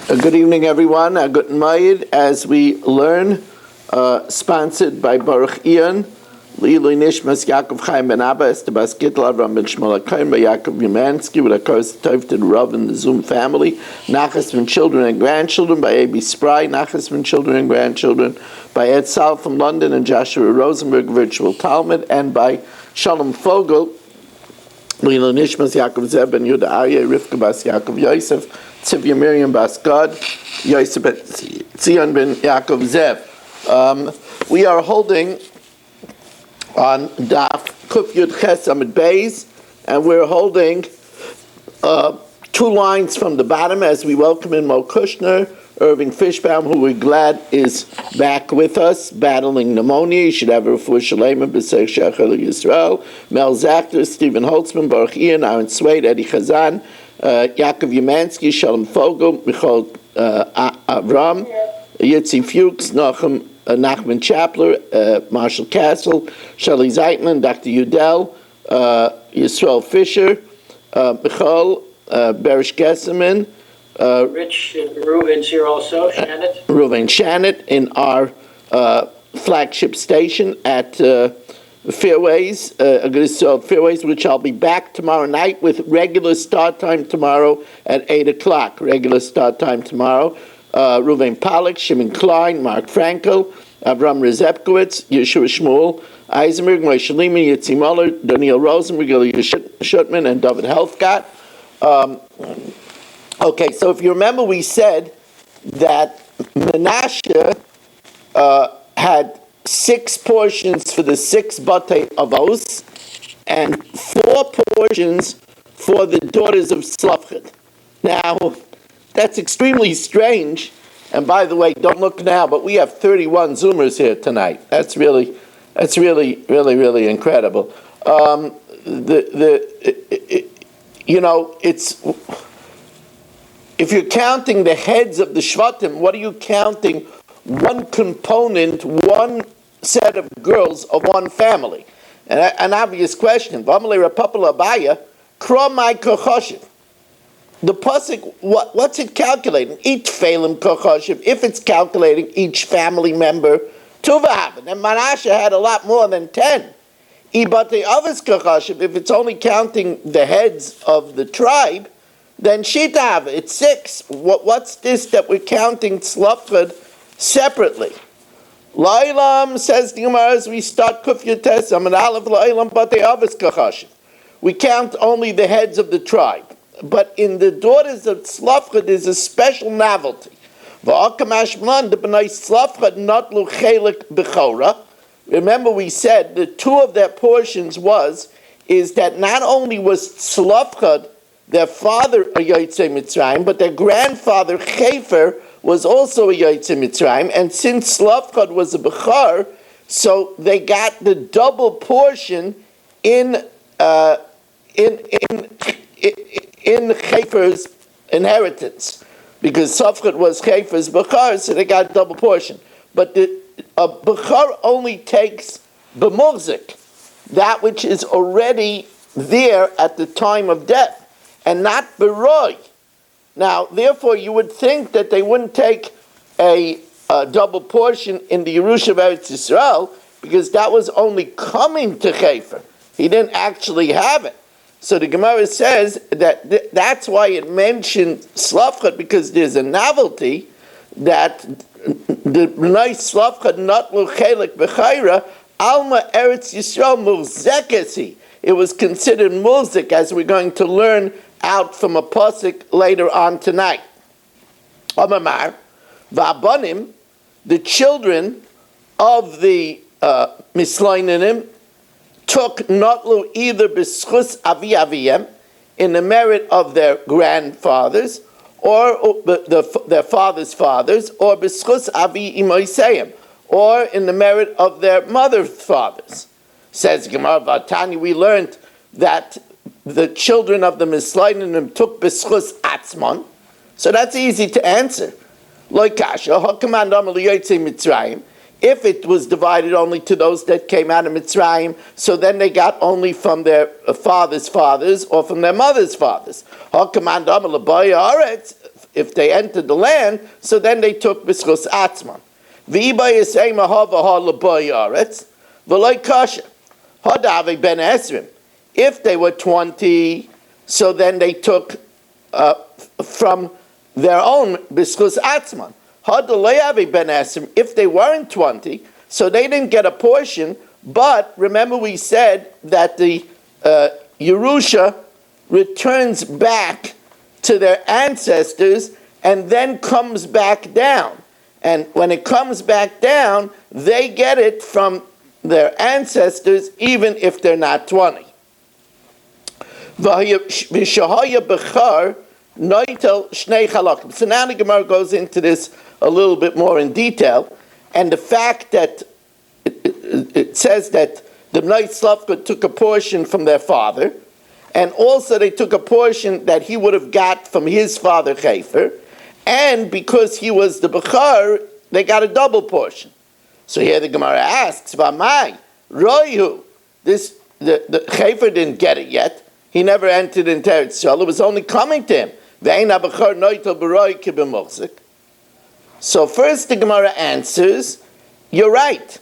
Good evening, everyone. Guten Mayid, as we learn, sponsored by Baruch Ian, Lili Nishmas Yaakov Chaim Ben Abba, Estebas Gittel, Avram Ben Shmuel HaKohen, by Yaakov Yumansky, with a course Tov to the Rav and the Zoom family, Nachas from children and grandchildren, by A.B. Spry, Nachas from children and grandchildren, by Ed Sal from London and Joshua Rosenberg, Virtual Talmud, and by Shalom Fogel, Lila Nishmas Yaakov Zeb Ben Yuda Arya, Rivka Bas Yaakov Yosef, Tzivya Miriam Bas Gad, Yosef Ben Tzion Ben Yaakov Zev. We are holding on Daf Kuf Yud Ches Amid Beis, and we're holding 2 lines from the bottom as we welcome in Mo Kushner, Irving Fishbaum, who we're glad is back with us, battling pneumonia. He should have a refuah shalema b'seich shechel Yisrael. Mel Zachter, Stephen Holtzman, Baruch Ian, Aaron Swade, Eddie Chazan, Yaakov Yumansky, Shalom Fogel, Michal Avram, Yitzi Fuchs, Nachman Chapler, Marshall Castle, Shelley Zeitman, Dr. Udell, Yisrael Fisher, Michal Berish Gesseman, Rich and Reuven's here also, Shannon. Reuven Shannon in our flagship station at Fairways, Fairways, which I'll be back tomorrow night with regular start time tomorrow at 8 o'clock. Regular start time tomorrow. Reuven Pollack, Shimon Klein, Mark Frankel, Avram Rezepkowitz, Yeshua Shmuel, Eisenberg, Moshe Lehman, Yitzi Muller, Daniel Rosenberg, Ilya Shutman, and David Helfgott. Okay, so if you remember, we said that Menashe had 6 portions for the 6 Batei Avos and 4 portions for the daughters of Slavchad. Now, that's extremely strange. And by the way, don't look now, but we have 31 Zoomers here tonight. That's really incredible. It's. If you're counting the heads of the Shvatim, what are you counting? One component, one set of girls of one family. And an obvious question. The pasuk, what's it calculating? Each Phelim Kochoshev, if it's calculating each family member, Tuvahav. And Menashe had a lot more than 10. Ibate Avos Kochoshev, if it's only counting the heads of the tribe, then Shitav, it's 6. What's this that we're counting Tzlafchad separately? Lailam, says the Gemara, as we start Kuf Yotes, Amid Aleph Lailam Batei Avos Kachashiv. We count only the heads of the tribe. But in the daughters of Tzlafchad, there's a special novelty. V'akamash Mlan, the B'nai Tzlafchad, Notlu Chelik B'chora. Remember we said the 2 of their portions is that not only was Tzlafchad their father a Yotzei Mitzrayim, but their grandfather Chefer was also a Yotzei Mitzrayim, and since Slavchad was a Bechar, so they got the double portion in Chefer's inheritance, because Slavchad was Chefer's Bechar, so they got a double portion. But a Bechar only takes b'murzik, that which is already there at the time of death, and not Beroy. Now, therefore, you would think that they wouldn't take a double portion in the Yerusha of Eretz Yisrael, because that was only coming to Chefer. He didn't actually have it. So the Gemara says that that's why it mentioned Slavchad, because there's a novelty that the nice Slavchad not l'chelik b'chayra, Alma Eretz Yisrael murzekesi. It was considered muzik, as we're going to learn out from a pasuk later on tonight. Amamar, va'abanim, the children of the Mislainim took notlu either b'schus avi aviyem, in the merit of their grandfathers, or their fathers' fathers, or b'schus avi imoiseyim, or in the merit of their mother's fathers. Says Gemara Vatani, we learned that the children of the Mislainim took b'schus atzmon, so that's easy to answer. Like kasha, hakamand amar liyotzei Mitzrayim. If it was divided only to those that came out of Mitzrayim, so then they got only from their fathers' fathers or from their mother's fathers. Hakamand amar l'baya aretz, if they entered the land, so then they took B'schus Atzman. V'iba yisei mahava ha l'boy aretz, v'loi kasha. Hadave ben esrim. If they were 20, so then they took from their own B'schus Atzman. Hadalei ben esrim. If they weren't 20, so they didn't get a portion, but remember we said that the Yerusha returns back to their ancestors and then comes back down. And when it comes back down, they get it from their ancestors even if they're not 20. So now the Gemara goes into this a little bit more in detail, and the fact that it says that the Bnei Slavka took a portion from their father, and also they took a portion that he would have got from his father Chefer, and because he was the Bechar, they got a double portion. So here the Gemara asks, V'amai, Roihu, the Chefer didn't get it yet. He never entered into Eretz Yisrael. It was only coming to him. So first the Gemara answers, you're right.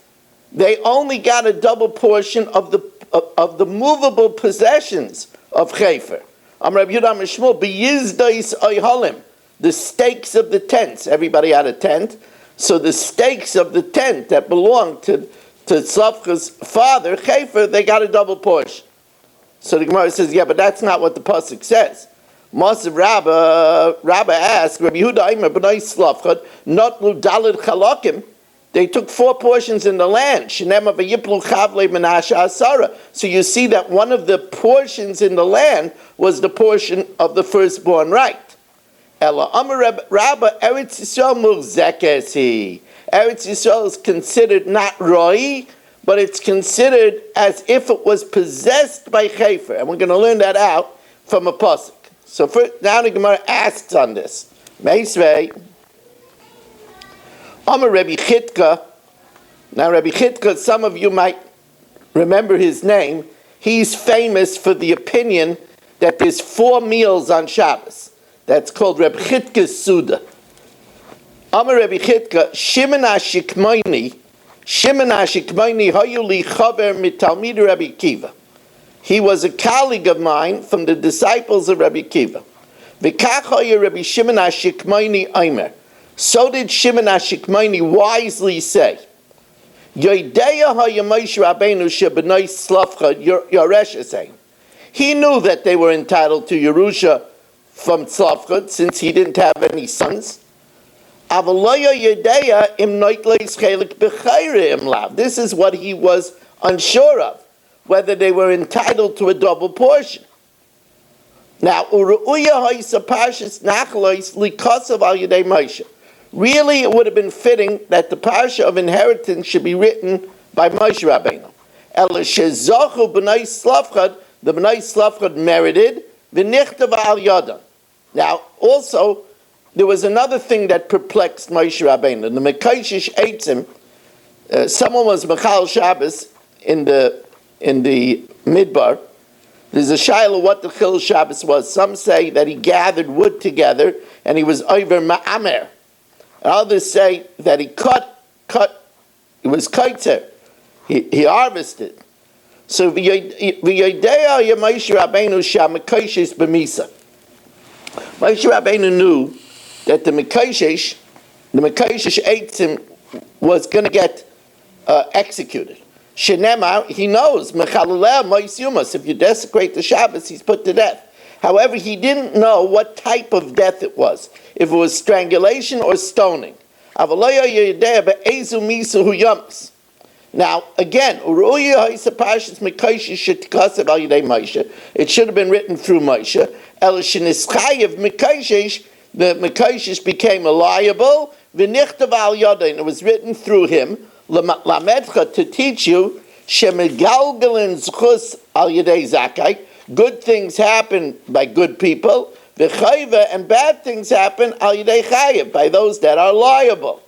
They only got a double portion of the movable possessions of Chefer. The stakes of the tents. Everybody had a tent. So the stakes of the tent that belonged to Tzlafka's father, Chefer, they got a double portion. So the Gemara says, yeah, but that's not what the pasuk says. Masav Rabba asked, Rabbi Yehuda Aimer b'nai Tzlafka notlu daled chalakim. They took 4 portions in the land. Shenema v'yiplu chavle menashe asara. So you see that one of the portions in the land was the portion of the firstborn right. Ella Amar Rabba Eretz Yisrael murzekesi. Eretz Yisrael is considered not roi, but it's considered as if it was possessed by Chefer. And we're going to learn that out from a pasuk. So first, now the Gemara asks on this. Meisvei, Amar Rabbi Chitka. Now Rabbi Chitka, some of you might remember his name. He's famous for the opinion that there's 4 meals on Shabbos. That's called Rabbi Chitka's Suda. Amar Rabbi Chitka, Shimon HaShikmaini hayu li chaver mitalmid Rabbi Kiva. He was a colleague of mine from the disciples of Rabbi Kiva. V'kach hayu Rabbi Shimon HaShikmaini Aimer. So did Shimon HaShikmaini wisely say, Yodeya hayu Moshe Rabbeinu shebnei Slavcha Yoresh saying. He knew that they were entitled to Yerusha from Tzlafcha since he didn't have any sons. This is what he was unsure of, whether they were entitled to a double portion. Now, really, it would have been fitting that the parsha of inheritance should be written by Moshe Rabbeinu. The Bnei Slavchad merited v'nichtav al yadam. Now, also, there was another thing that perplexed Moshe Rabbeinu. The Mekashish Eitzim, someone was Mechal Shabbos in the Midbar. There's a shaila what the Chil Shabbos was. Some say that he gathered wood together and he was over Ma'amer. And others say that he cut, it was kaitzer. He harvested. So Moshe Rabbeinu knew that the Mekashish Eitzim was going to get executed. Shenema, he knows, if you desecrate the Shabbos, he's put to death. However, he didn't know what type of death it was, if it was strangulation or stoning. Now, again, it should have been written through Moshe. The Mekashish became liable, and it was written through him, to teach you, good things happen by good people, and bad things happen by those that are liable.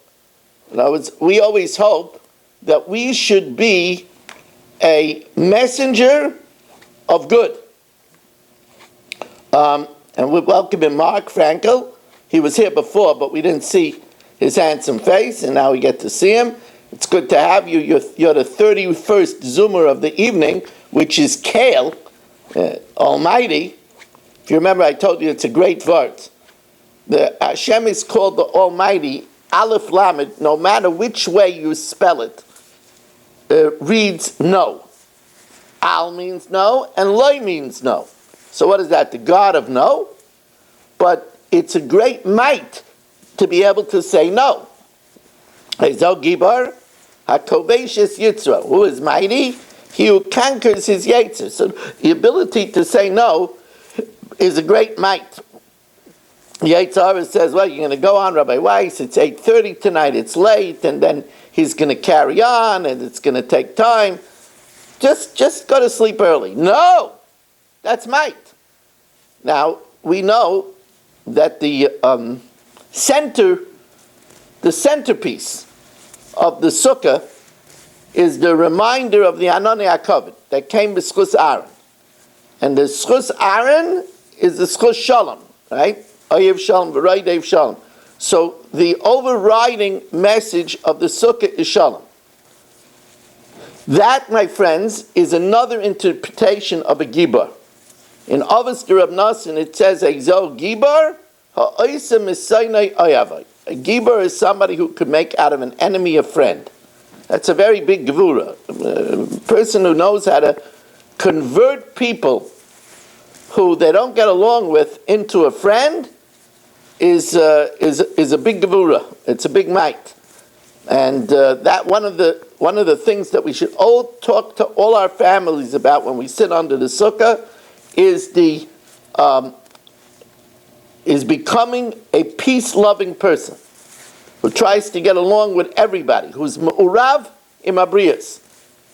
In other words, we always hope that we should be a messenger of good. And we welcome in Mark Frankel, He was here before, but we didn't see his handsome face, and now we get to see him. It's good to have you. You're the 31st Zoomer of the evening, which is Kale, Almighty. If you remember, I told you it's a great word. The Hashem is called the Almighty. Aleph Lamed, no matter which way you spell it, reads no. Al means no, and Loi means no. So what is that? The God of no? But it's a great might to be able to say no. Ezo Gibar, HaKoveshes Yitzra. Who is mighty? He who conquers his Yitzra. So the ability to say no is a great might. Yitzhak says, well, you're going to go on, Rabbi Weiss, it's 8:30 tonight, it's late, and then he's going to carry on, and it's going to take time. Just go to sleep early. No! That's might. Now, we know that the centerpiece of the sukkah is the reminder of the Anoni HaKavod that came with Schus Aaron. And the Schus Aaron is the Schus Shalom, right? Oyev Shalom, V'raidev Shalom. So the overriding message of the sukkah is Shalom. That, my friends, is another interpretation of a Gibar. In Avos de Rab Nosson, it says, Ezo Gibar, ha'oisa misaynai oyavai. A Gibar is somebody who could make out of an enemy a friend. That's a very big gevura. A person who knows how to convert people who they don't get along with into a friend is a big gevura. It's a big might. And that one of the things that we should all talk to all our families about when we sit under the sukkah is becoming a peace-loving person who tries to get along with everybody, who's Urav Imabrias,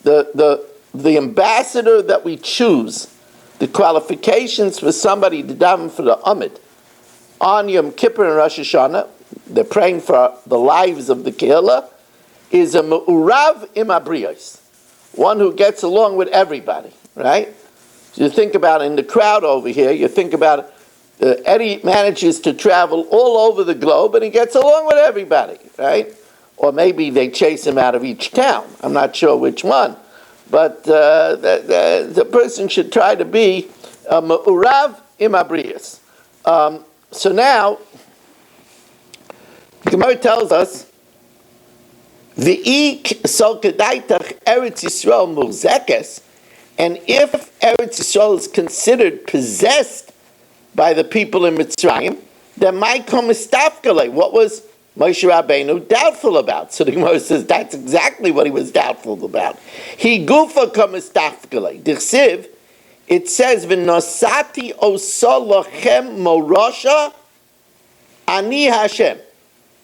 the ambassador that we choose, the qualifications for somebody to daven for the Amid on Yom Kippur and Rosh Hashanah, they're praying for the lives of the Kehillah, is a Urav Imabrias, one who gets along with everybody, right? So you think about in the crowd over here, you think about Eddie manages to travel all over the globe and he gets along with everybody, right? Or maybe they chase him out of each town. I'm not sure which one. But the person should try to be Urav Imabrias. So now, the Gemara tells us, V'ik sol kedaitach Eretz Yisrael murzekes, and if Eretz Yisrael is considered possessed by the people in Mitzrayim, then my komistafkale, what was Moshe Rabbeinu doubtful about? So the Gemara says that's exactly what he was doubtful about. He gufa komistafkale. Dichsiv, it says, V'nosati oso lochem morosha ani Hashem.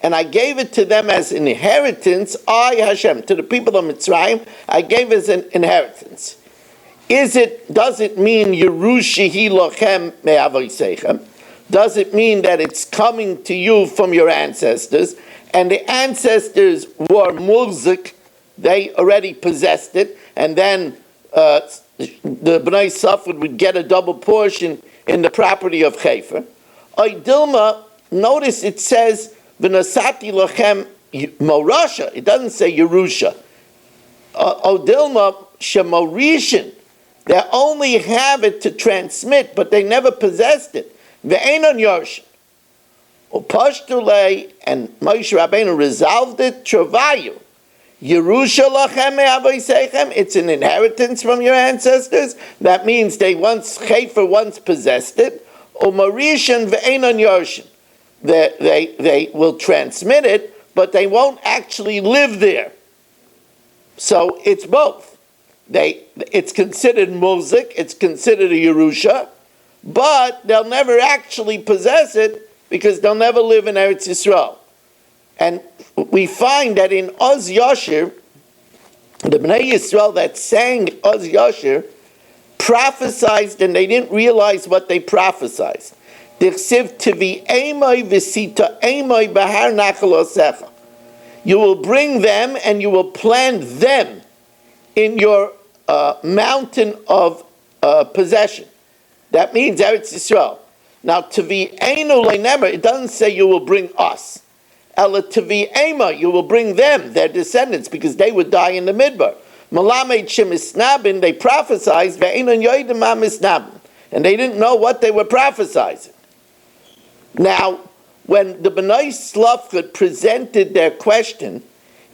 And I gave it to them as an inheritance, I Hashem. To the people of Mitzrayim, I gave it as an inheritance. Does it mean Yerushihi lochem me'avoseichem? Does it mean that it's coming to you from your ancestors? And the ancestors were murzik, they already possessed it, and then the Bnei Safed would get a double portion in the property of Chefer. Dilma, notice it says, V'nasati lochem morasha. It doesn't say Yerusha. Odilma shemorishin. They only have it to transmit, but they never possessed it. Ve'enon yorshin. Upashtulei, and Moshe Rabbeinu resolved it. Travayu. Yerusha lachem me'avoseichem. It's an inheritance from your ancestors. That means Chefer once possessed it. Umarishin ve'enon yorshin. They will transmit it, but they won't actually live there. So it's both. It's considered muzik, it's considered a Yerusha, but they'll never actually possess it because they'll never live in Eretz Yisrael. And we find that in Oz Yashir, the Bnei Yisrael that sang Oz Yashir prophesied, and they didn't realize what they prophesied. You will bring them and you will plant them in your mountain of possession. That means Eretz Yisrael. Now, Tvi'enu le'nemer, it doesn't say you will bring us. Ela Tvi'ema, you will bring them, their descendants, because they would die in the midbar. Malamed shemisnabin, they prophesied, ve'enon yoidim ma misnabin. And they didn't know what they were prophesying. Now, when the Bnei Slavchut presented their question,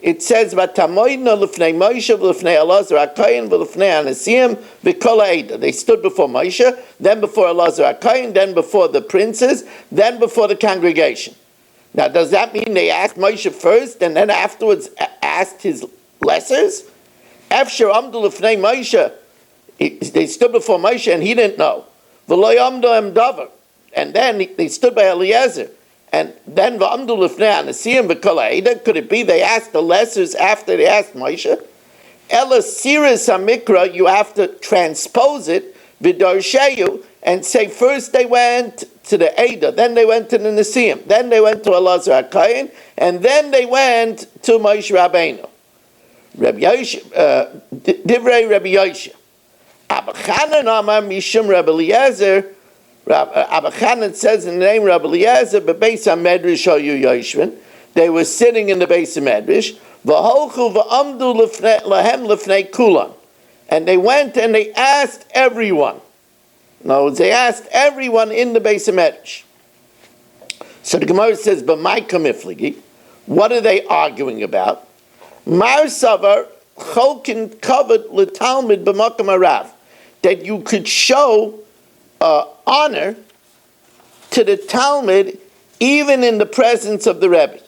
it says, "Vatamoyna l'fnei Moshe v'l'fnei Elazar HaKohen v'l'fnei Anasiim v'kol ha'eda." They stood before Moshe, then before Elazar HaKohen, then before the princes, then before the congregation. Now, does that mean they asked Moshe first and then afterwards asked his lessers? Efshar amdu l'fnei Moshe, they stood before Moshe and he didn't know. V'lo yamdu em davar, and then they stood by Eliezer. And then v'amdu l'fnei Anasiim v'kol ha'eda. Could it be they asked the lessers after they asked Moshe? Ela siris hamikra, you have to transpose it v'darsheyu and say first they went to the Eda, then they went to the Nasiim, then they went to Elazar HaKohen, and then they went to Moshe Rabbeinu. Rabbi Yosha, Divrei Rabbi Yosha. Abba Chanan Amar Mishum Rabbi Eliezer. Abba Chanan says in the name of Rabbi Eliezer, Bebeis HaMedrash Hayu Yoshvin. They were sitting in the base of Medrash. V'holchu v'amdu lahem lefnei kulan. And they went and they asked everyone. In other words, they asked everyone in the base of Medrash. So the Gemara says, B'mai kamifligi. What are they arguing about? Mar savar cholkin covered l'talmid b'makam harav. That you could show honor to the Talmud even in the presence of the Rebbe.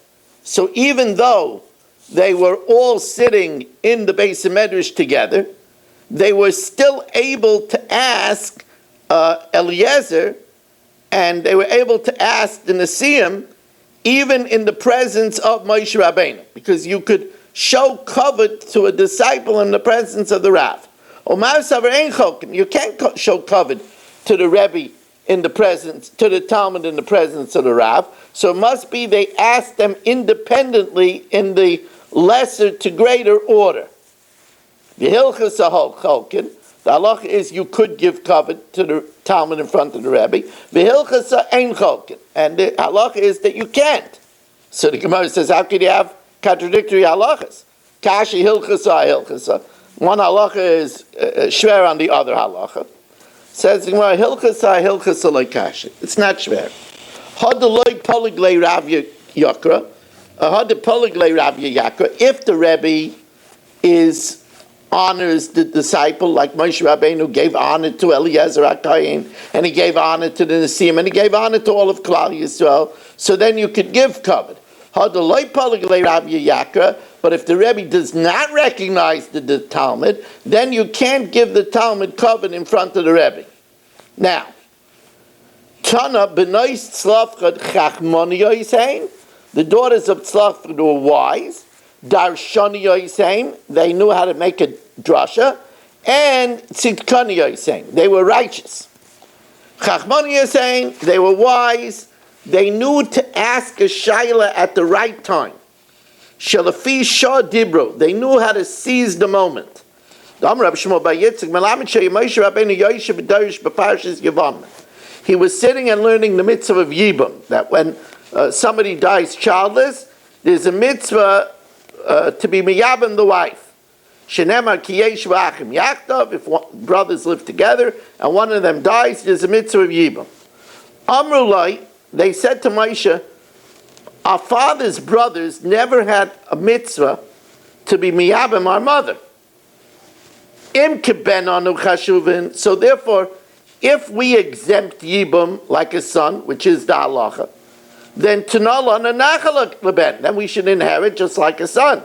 So even though they were all sitting in the base of Medrash together, they were still able to ask Eliezer, and they were able to ask the Nasiim even in the presence of Moshe Rabbeinu, because you could show covet to a disciple in the presence of the Rav. You can't show covet to the Rebbe in the presence, to the Talmud in the presence of the Rav. So it must be they asked them independently in the lesser to greater order. The Hilchas Cholkin, the halacha is you could give covet to the Talmud in front of the Rebbe. The Hilchas Ein Cholkin, and the halacha is that you can't. So the Gemara says, how could you have contradictory halachas? Kashi Hilchas Hilchas. One halacha is shver on the other halacha. Says the Gemara, Hilchas Hilchas like Kashi. It's not shver. Had the loy poliglei Rav Yakra. Had the poliglei Rav Yakra. If the Rebbe honors the disciple, like Moshe Rabbeinu gave honor to Eliezer HaKohen, and he gave honor to the Nasiim, and he gave honor to all of Klal Yisrael, so then you could give covet. But if the Rebbe does not recognize the Talmud, then you can't give the Talmud covet in front of the Rebbe. Now, Tana b'nois tzlafchad chachmoni yosein, the daughters of Tzlafchad were wise. Darshani yosein, they knew how to make a drasha, and tzidkani yosein, they were righteous. Chachmoni yosein, they were wise. They knew to ask a shaila at the right time. Shalafi shah dibro, they knew how to seize the moment. He was sitting and learning the mitzvah of Yibam, that when somebody dies childless, there's a mitzvah to be miyabim the wife. Shenemar kiyesh v'achim yachtav, if brothers live together and one of them dies, there's a mitzvah of Yibam. Amrulai, they said to Moshe, our father's brothers never had a mitzvah to be miyabim our mother. Im keben anu chashuvin, so therefore, if we exempt Yibam like a son, which is the halacha, then Tanala Nanachalak Leben, then we should inherit just like a son.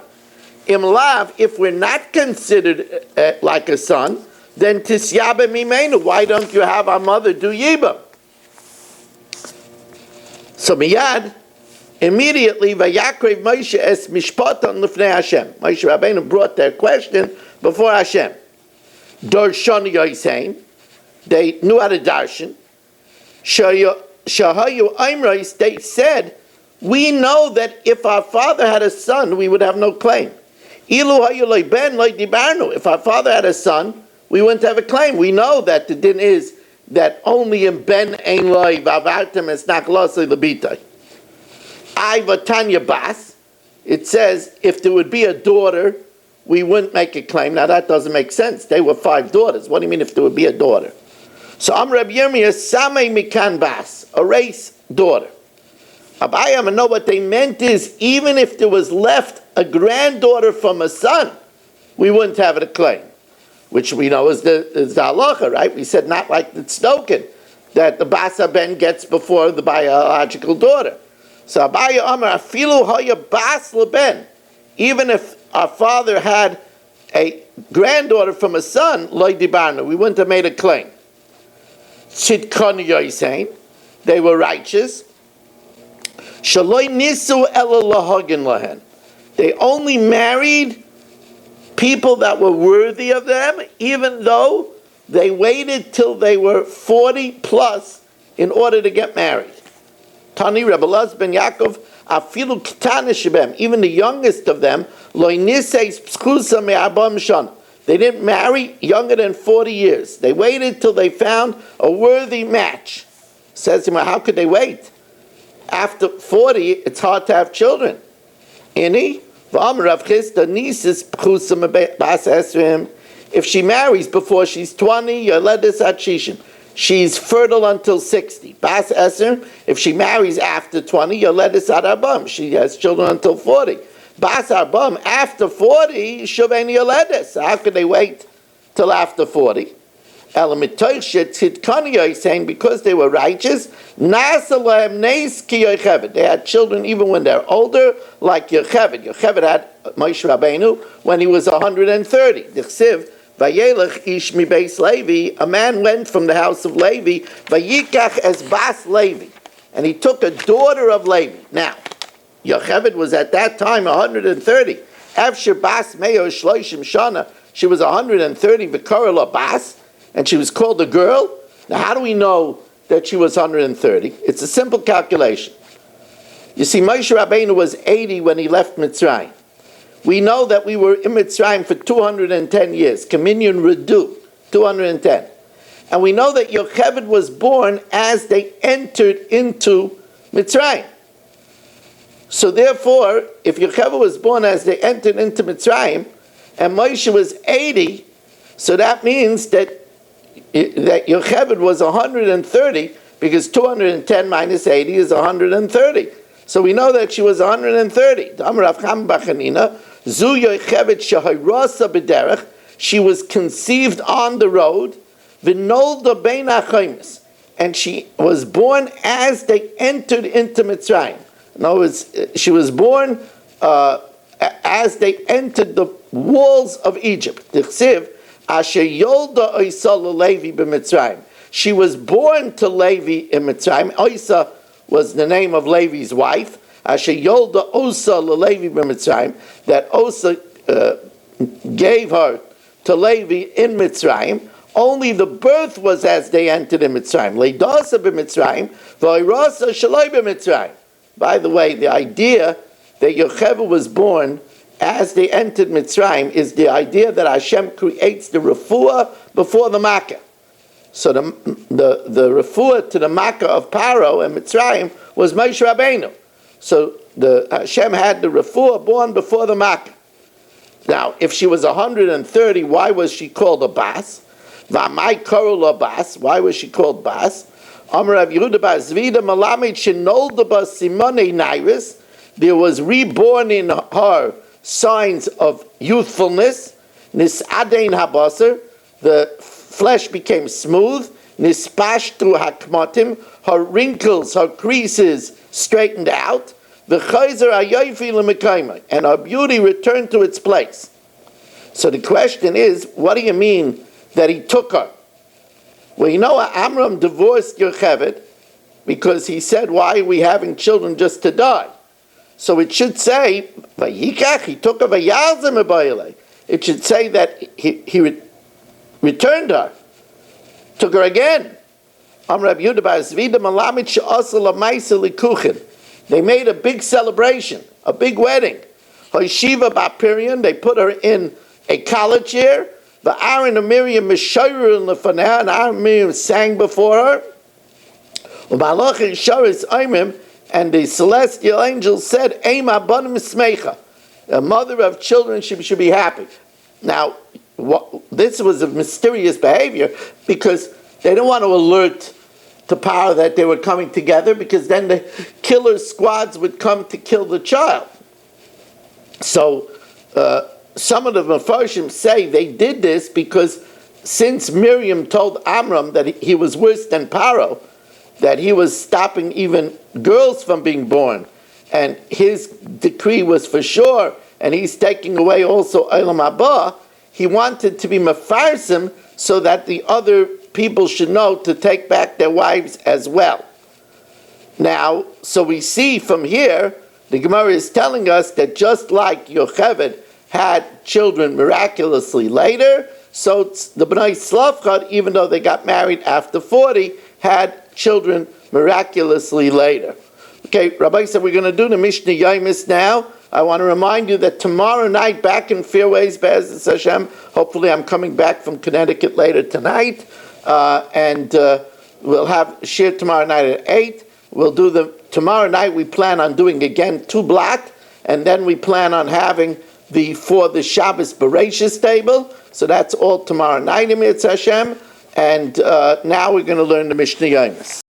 Im Lav, if we're not considered like a son, then Tisyabe Mimenu, why don't you have our mother do Yibam? So Miyad, immediately, Vayakrev Moshe es Mishpatan Lefnei Hashem. Moshe Rabbeinu brought their question before Hashem. Darshani Yosein, they knew how to darshan. Shahayu Aimrais, they said, we know that if our father had a son, we would have no claim. Ilu hayu ben dibarnu. If our father had a son, we wouldn't have a claim. We know that the din is that only in ben ein loy vavartem es nachlosei lebitay. I vatanya bas. It says if there would be a daughter, we wouldn't make a claim. Now that doesn't make sense. They were 5 daughters. What do you mean if there would be a daughter? So I'm Rabbi Yirmiyah samei mikan bas, a race daughter. Abayam, and know what they meant is even if there was left a granddaughter from a son, we wouldn't have it a claim, which we know is the halacha, right? We said not like the tzdokin, that the basa ben gets before the biological daughter. So Abaya Amar afilu haya bas leben, even if our father had a granddaughter from a son, loy dibarna, we wouldn't have made a claim. Tzidkonu yosein, they were righteous. Shaloi nisu ela lahagin lahen, they only married people that were worthy of them, even though they waited till they were 40 plus in order to get married. Tani Rebbe Laz ben Yaakov afilu kitana shebem, even the youngest of them, loy niseis pschusa me'arbam shana, they didn't marry younger than 40 years. They waited till they found a worthy match. Says to him, how could they wait? After 40, it's hard to have children. Ini if she marries before she's 20, she's fertile until 60. Bas Esrim, if she marries after 20, she has children until 40. Bas Arbam, after 40, Shaveni Yoledes. How could they wait till after 40? Saying because they were righteous, they had children even when they're older, like Yocheved. Yocheved had Moshe Rabbeinu when he was 130. A man went from the house of Levi, Vayikach as Bas Levi, and he took a daughter of Levi. Now, Yocheved was at that time 130. After Bas Meyo Shloishim Shana, she was 130, Vikara Bas, and she was called a girl. Now, how do we know that she was 130? It's a simple calculation. You see, Moshe Rabbeinu was 80 when he left Mitzrayim. We know that we were in Mitzrayim for 210 years. Kaminyan Redu, 210. And we know that Yocheved was born as they entered into Mitzrayim. So therefore, if Yocheved was born as they entered into Mitzrayim, and Moshe was 80, so that means that Yocheved was 130, because 210 minus 80 is 130. So we know that she was 130. She was conceived on the road, and she was born as they entered into Mitzrayim. In other words, she was born as they entered the walls of Egypt. She was born to Levi in Mitzrayim. Oisa was the name of Levi's wife. That Osa gave her to Levi in Mitzrayim. Only the birth was as they entered in Mitzrayim. By the way, the idea that Yocheved was born as they entered Mitzrayim is the idea that Hashem creates the refuah before the Makkah. So the refuah to the Makkah of Paro and Mitzrayim was Moshe Rabbeinu. So the Hashem had the refuah born before the Makkah. Now, if she was 130, why was she called a Bas? V'amai korul a Bas. Why was she called Bas? Amar Rav Yehuda bar Zvida Malamid shenolda ba simonei nairis. There was reborn in her signs of youthfulness. Nisadein habasar, the flesh became smooth. Nispashtu hakmatim, her wrinkles, her creases straightened out. The chayzer hayofi lemekayma, and her beauty returned to its place. So the question is, what do you mean that he took her? Well, you know, Amram divorced Yocheved because he said, why are we having children just to die? So it should say, Vayikach, he took her vayalzim abayile. It should say that he returned her, took her again. Amr Rabbi Yehuda bar Zvida malamid she'asa lamaisa likuchin. They made a big celebration, a big wedding. Hoishiva bapirion, they put her in a college year. But Aaron and Miriam Meshayr and Lefaneh, and Aaron and Miriam sang before her. And the celestial angel said, Ema banim smecha. A mother of children should be happy. Now, this was a mysterious behavior because they didn't want to alert to power that they were coming together, because then the killer squads would come to kill the child. So some of the Mefarshim say they did this because since Miriam told Amram that he was worse than Paro, that he was stopping even girls from being born, and his decree was for sure, and he's taking away also Olam Haba, he wanted to be Mefarsim so that the other people should know to take back their wives as well. Now, so we see from here, the Gemara is telling us that just like Yocheved had children miraculously later, so the Bnei Slavchad, even though they got married after 40, had children miraculously later. Okay, Rabbi said we're going to do the Mishnah Yomis now. I want to remind you that tomorrow night, back in Fairways, Be'ezus Hashem, hopefully I'm coming back from Connecticut later tonight, and we'll have shir tomorrow night at 8. We'll do tomorrow night we plan on doing again 2 blot, and then we plan on having for the Shabbos Bereshis table. So that's all tomorrow night, Emir Hashem. And now we're going to learn the Mishnah Yomis.